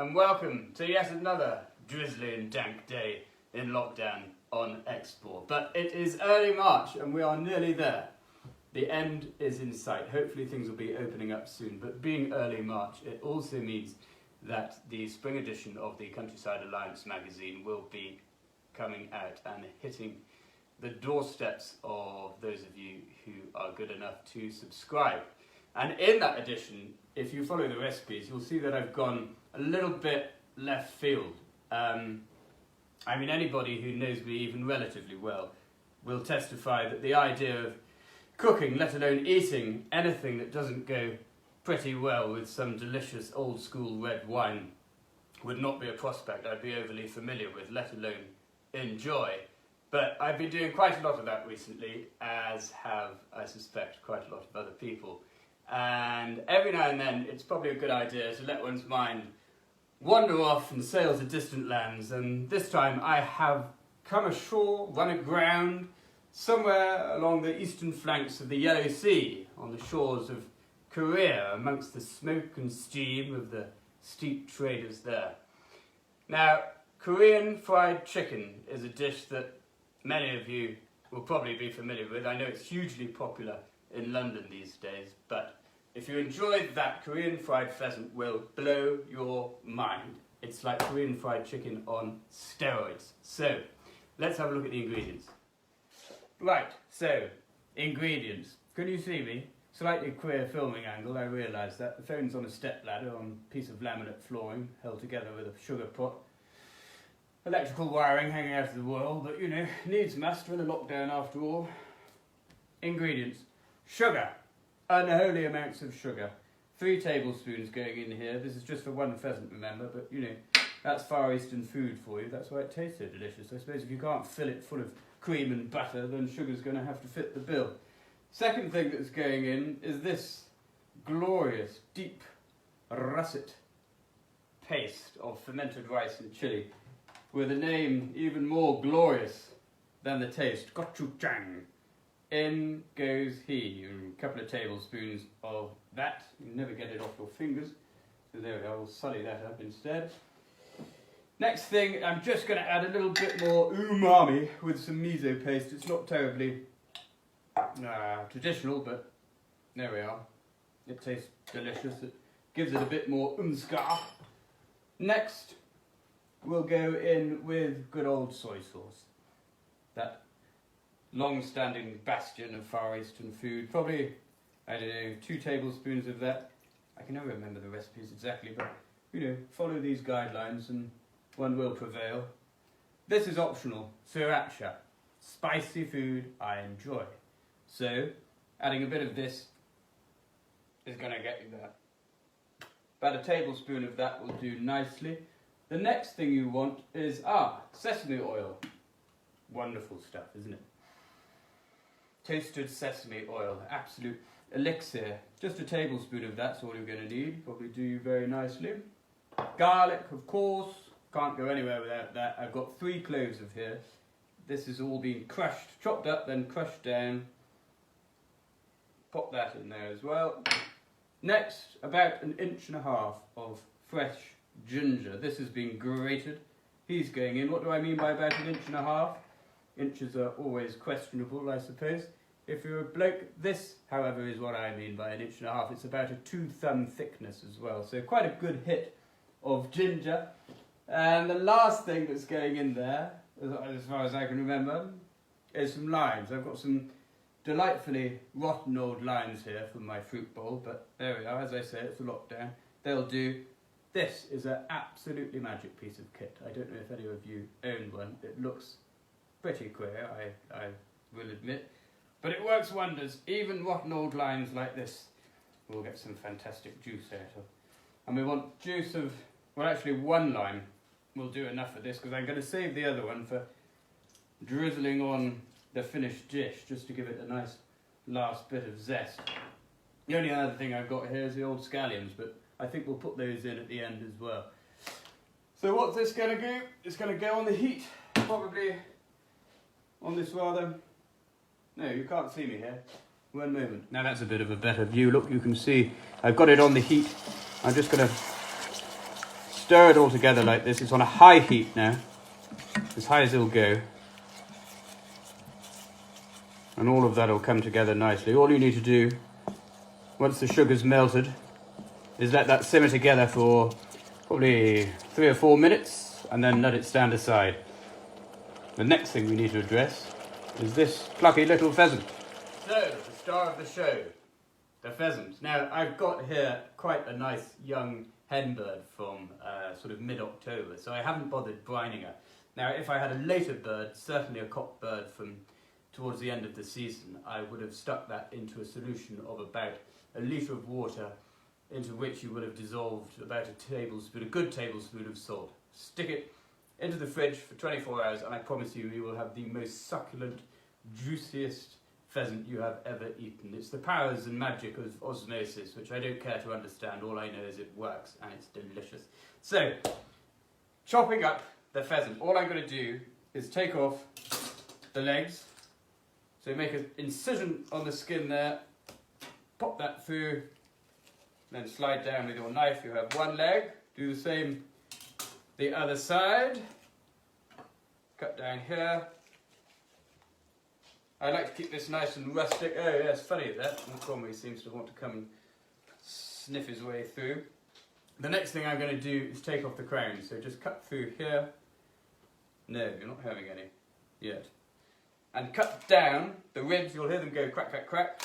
and welcome to yet another drizzly and dank day in lockdown on export. But it is early March and we are nearly there. The end is in sight. Hopefully things will be opening up soon, but being early March, it also means that the spring edition of the Countryside Alliance magazine will be coming out and hitting the doorsteps of those of you who are good enough to subscribe. And in that edition, if you follow the recipes, you'll see that I've gone a little bit left field. Anybody who knows me even relatively well will testify that the idea of cooking, let alone eating, anything that doesn't go pretty well with some delicious old school red wine would not be a prospect I'd be overly familiar with, let alone enjoy. But I've been doing quite a lot of that recently, as have, I suspect, quite a lot of other people. And every now and then, it's probably a good idea to let one's mind wander off and sail to distant lands. And this time I have come ashore, run aground, somewhere along the eastern flanks of the Yellow Sea, on the shores of Korea, amongst the smoke and steam of the steep traders there. Now, Korean fried chicken is a dish that many of you will probably be familiar with. I know it's hugely popular in London these days, but if you enjoy that, Korean fried pheasant will blow your mind. It's like Korean fried chicken on steroids. So, let's have a look at the ingredients. Right, so, ingredients. Can you see me? Slightly queer filming angle, I realise that. The phone's on a step ladder on a piece of laminate flooring, held together with a sugar pot. Electrical wiring hanging out of the wall, but needs must. We're in a lockdown after all. Ingredients. Sugar. Unholy amounts of sugar. 3 tablespoons going in here. This is just for one pheasant, remember, but that's Far Eastern food for you. That's why it tastes so delicious. I suppose if you can't fill it full of cream and butter, then sugar's going to have to fit the bill. Second thing that's going in is this glorious, deep russet paste of fermented rice and chilli, with a name even more glorious than the taste, gochujang. In goes he, a couple of tablespoons of that. You can never get it off your fingers, so there we are, we'll sully that up instead. Next thing, I'm just going to add a little bit more umami with some miso paste. It's not terribly traditional, but there we are. It tastes delicious. It gives it a bit more umska. Next, we'll go in with good old soy sauce. That long-standing bastion of Far Eastern food. Probably, 2 tablespoons of that. I can never remember the recipes exactly, but follow these guidelines and one will prevail. This is optional. Sriracha. Spicy food I enjoy. So, adding a bit of this is going to get you there. About a tablespoon of that will do nicely. The next thing you want is, sesame oil. Wonderful stuff, isn't it? Toasted sesame oil, absolute elixir. Just a tablespoon of that's all you're going to need. Probably do you very nicely. Garlic, of course. Can't go anywhere without that. I've got 3 cloves of here. This has all been crushed, chopped up, then crushed down. Pop that in there as well. Next, about 1.5 inches of fresh ginger. This has been grated. He's going in. What do I mean by about 1.5 inches? Inches are always questionable, I suppose. If you're a bloke, this, however, is what I mean by 1.5 inches. It's about a 2-thumb thickness as well. So quite a good hit of ginger. And the last thing that's going in there, as far as I can remember, is some limes. I've got some delightfully rotten old limes here from my fruit bowl, but there we are. As I say, it's a lockdown. They'll do. This is an absolutely magic piece of kit. I don't know if any of you own one. It looks pretty queer, I will admit, but it works wonders. Even rotten old limes like this will get some fantastic juice out of. And we want juice of, well, actually 1 lime will do enough for this, because I'm going to save the other one for drizzling on the finished dish, just to give it a nice last bit of zest. The only other thing I've got here is the old scallions, but I think we'll put those in at the end as well. So what's this going to do? It's going to go on the heat, probably on this rather... No, you can't see me here. One moment. Now that's a bit of a better view. Look, you can see I've got it on the heat. I'm just going to stir it all together like this. It's on a high heat now, as high as it'll go. And all of that will come together nicely. All you need to do, once the sugar's melted, is let that simmer together for probably 3 or 4 minutes, and then let it stand aside. The next thing we need to address is this plucky little pheasant. So, the star of the show, the pheasant. Now, I've got here quite a nice young hen bird from sort of mid-October, so I haven't bothered brining her. Now, if I had a later bird, certainly a cock bird from towards the end of the season, I would have stuck that into a solution of about a litre of water, into which you would have dissolved about a good tablespoon of salt. Stick it into the fridge for 24 hours, and I promise you, you will have the most succulent, juiciest pheasant you have ever eaten. It's the powers and magic of osmosis, which I don't care to understand. All I know is it works, and it's delicious. So, chopping up the pheasant, all I'm going to do is take off the legs. So make an incision on the skin there, pop that through, then slide down with your knife. You have one leg, do the same the other side, cut down here. I like to keep this nice and rustic. Oh yes, funny that, Conway seems to want to come and sniff his way through. The next thing I'm going to do is take off the crown, so just cut through here. No, you're not having any yet. And cut down the ribs. You'll hear them go crack, crack, crack,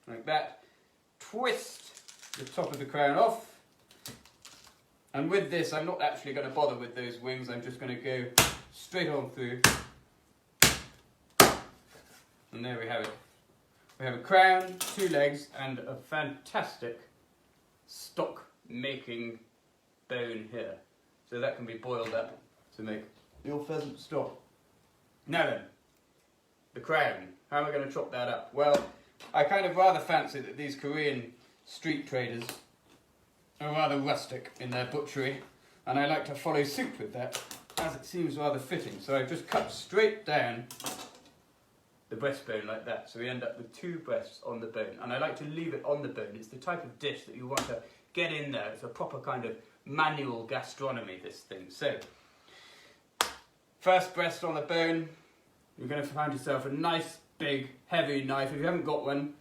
like that. Twist the top of the crown off. And with this, I'm not actually going to bother with those wings. I'm just going to go straight on through. And there we have it. We have a crown, 2 legs, and a fantastic stock making bone here. So that can be boiled up to make your pheasant stock. Now then, the crown. How am I going to chop that up? Well, I kind of rather fancy that these Korean street traders are rather rustic in their butchery, and I like to follow suit with that, as it seems rather fitting. So I've just cut straight down the breastbone like that, so we end up with 2 breasts on the bone, and I like to leave it on the bone. It's the type of dish that you want to get in there. It's a proper kind of manual gastronomy, this thing. So, first breast on the bone. You're going to find yourself a nice, big, heavy knife. If you haven't got one,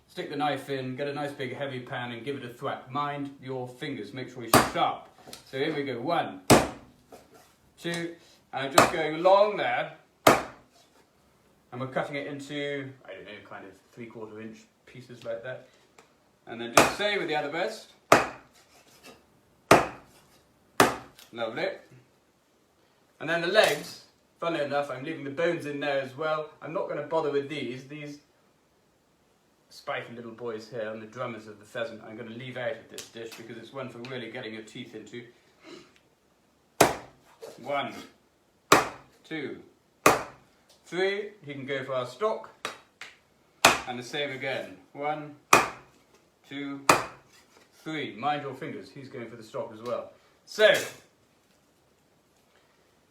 stick the knife in, get a nice, big, heavy pan and give it a thwack. Mind your fingers, make sure you're sharp. So here we go, 1, 2, and I'm just going along there, and we're cutting it into, I don't know, kind of 3/4 inch pieces like that. And then just same with the other breast. Lovely. And then the legs. Funnily enough, I'm leaving the bones in there as well. I'm not going to bother with these. These spiky little boys here and the drummers of the pheasant I'm going to leave out of this dish because it's one for really getting your teeth into. 1, 2, 3. He can go for our stock. And the same again. 1, 2, 3. Mind your fingers. He's going for the stock as well. So,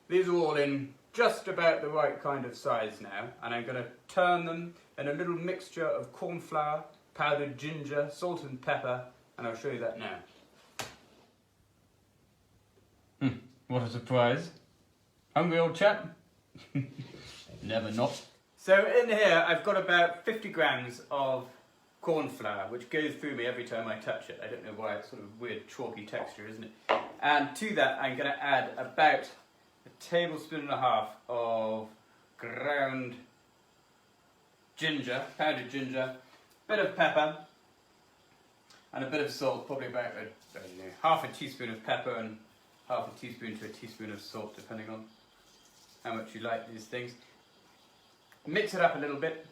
these are all in just about the right kind of size now, and I'm going to turn them in a little mixture of corn flour, powdered ginger, salt and pepper, and I'll show you that now. What a surprise. Hungry old chap? Never not. So in here I've got about 50 grams of corn flour, which goes through me every time I touch it. I don't know why, it's sort of weird chalky texture, isn't it? And to that I'm going to add about 1.5 tablespoons of ground ginger, powdered ginger, bit of pepper, and a bit of salt, probably about I don't know, 1/2 teaspoon of pepper and 1/2 teaspoon to a teaspoon of salt, depending on how much you like these things. Mix it up a little bit,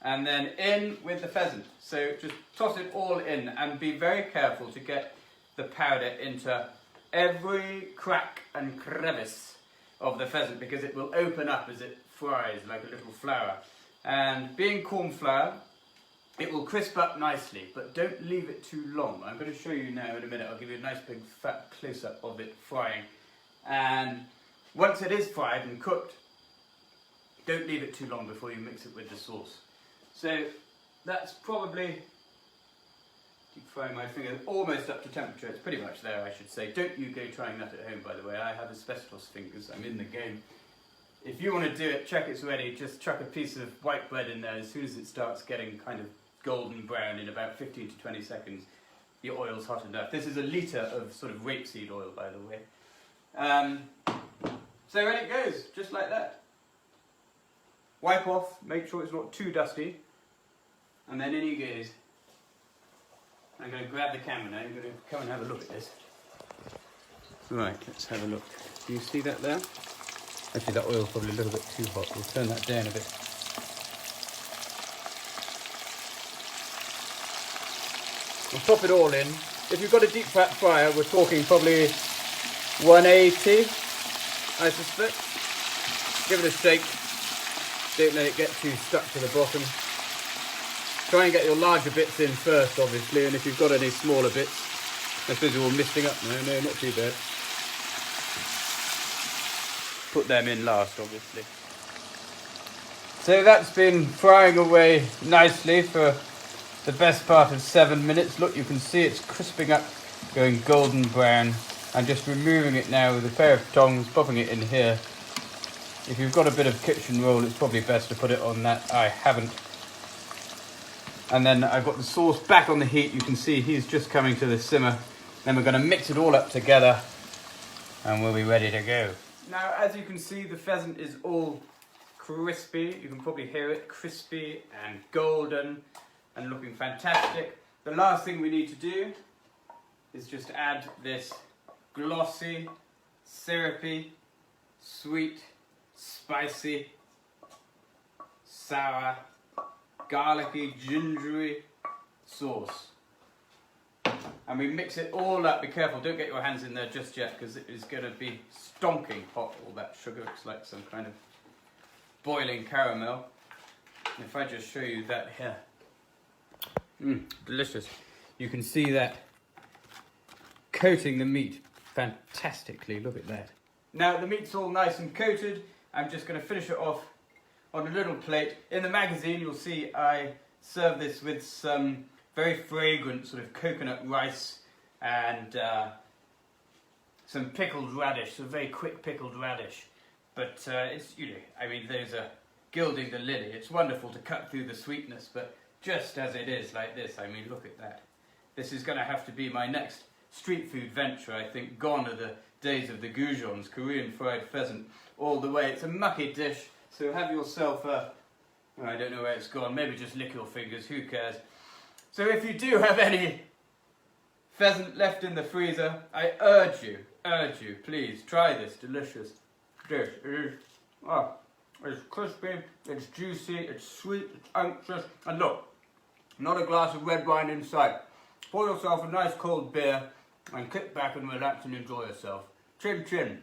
and then in with the pheasant. So just toss it all in, and be very careful to get the powder into every crack and crevice of the pheasant, because it will open up as it fries like a little flower. And being corn flour, it will crisp up nicely, but don't leave it too long. I'm going to show you now in a minute. I'll give you a nice big fat close-up of it frying. And once it is fried and cooked, don't leave it too long before you mix it with the sauce. So that's probably Keep frying my finger almost up to temperature. It's pretty much there, I should say. Don't you go trying that at home, by the way. I have asbestos fingers. I'm in the game. If you want to do it, check it's ready. Just chuck a piece of white bread in there. As soon as it starts getting kind of golden brown in about 15 to 20 seconds, your oil's hot enough. This is a litre of sort of rapeseed oil, by the way. So in it goes, just like that. Wipe off, make sure it's not too dusty, and then in he goes. I'm going to grab the camera now. I'm going to come and have a look at this. Right, let's have a look. Do you see that there? Actually, that oil's probably a little bit too hot. We'll turn that down a bit. We'll pop it all in. If you've got a deep fat fryer, we're talking probably 180, I suspect. Give it a shake. Don't let it get too stuck to the bottom. Try and get your larger bits in first, obviously, and if you've got any smaller bits, I suppose you're all misting up. No, not too bad. Put them in last, obviously. So that's been frying away nicely for the best part of 7 minutes. Look, you can see it's crisping up, going golden brown. I'm just removing it now with a pair of tongs, popping it in here. If you've got a bit of kitchen roll, it's probably best to put it on that. I haven't. And then I've got the sauce back on the heat. You can see he's just coming to the simmer. Then we're going to mix it all up together and we'll be ready to go. Now, as you can see, the pheasant is all crispy. You can probably hear it, crispy and golden and looking fantastic. The last thing we need to do is just add this glossy, syrupy, sweet, spicy, sour, garlicky, gingery sauce. And we mix it all up. Be careful, don't get your hands in there just yet because it is going to be stonking hot. All that sugar looks like some kind of boiling caramel. And if I just show you that here. Delicious. You can see that coating the meat fantastically. Look at that. Now the meat's all nice and coated. I'm just going to finish it off on a little plate. In the magazine you'll see I serve this with some very fragrant sort of coconut rice and some pickled radish, so very quick pickled radish. But it's, you know, I mean, those are gilding the lily. It's wonderful to cut through the sweetness, but just as it is like this, I mean, look at that. This is going to have to be my next street food venture, I think. Gone are the days of the goujons, Korean fried pheasant, all the way. It's a mucky dish, so have yourself a, I don't know where it's gone, maybe just lick your fingers, who cares. So if you do have any pheasant left in the freezer, I urge you, please try this delicious dish. It is, it's crispy, it's juicy, it's sweet, it's unctuous, and look, not a glass of red wine in sight. Pour yourself a nice cold beer and kick back and relax and enjoy yourself. Chin chin.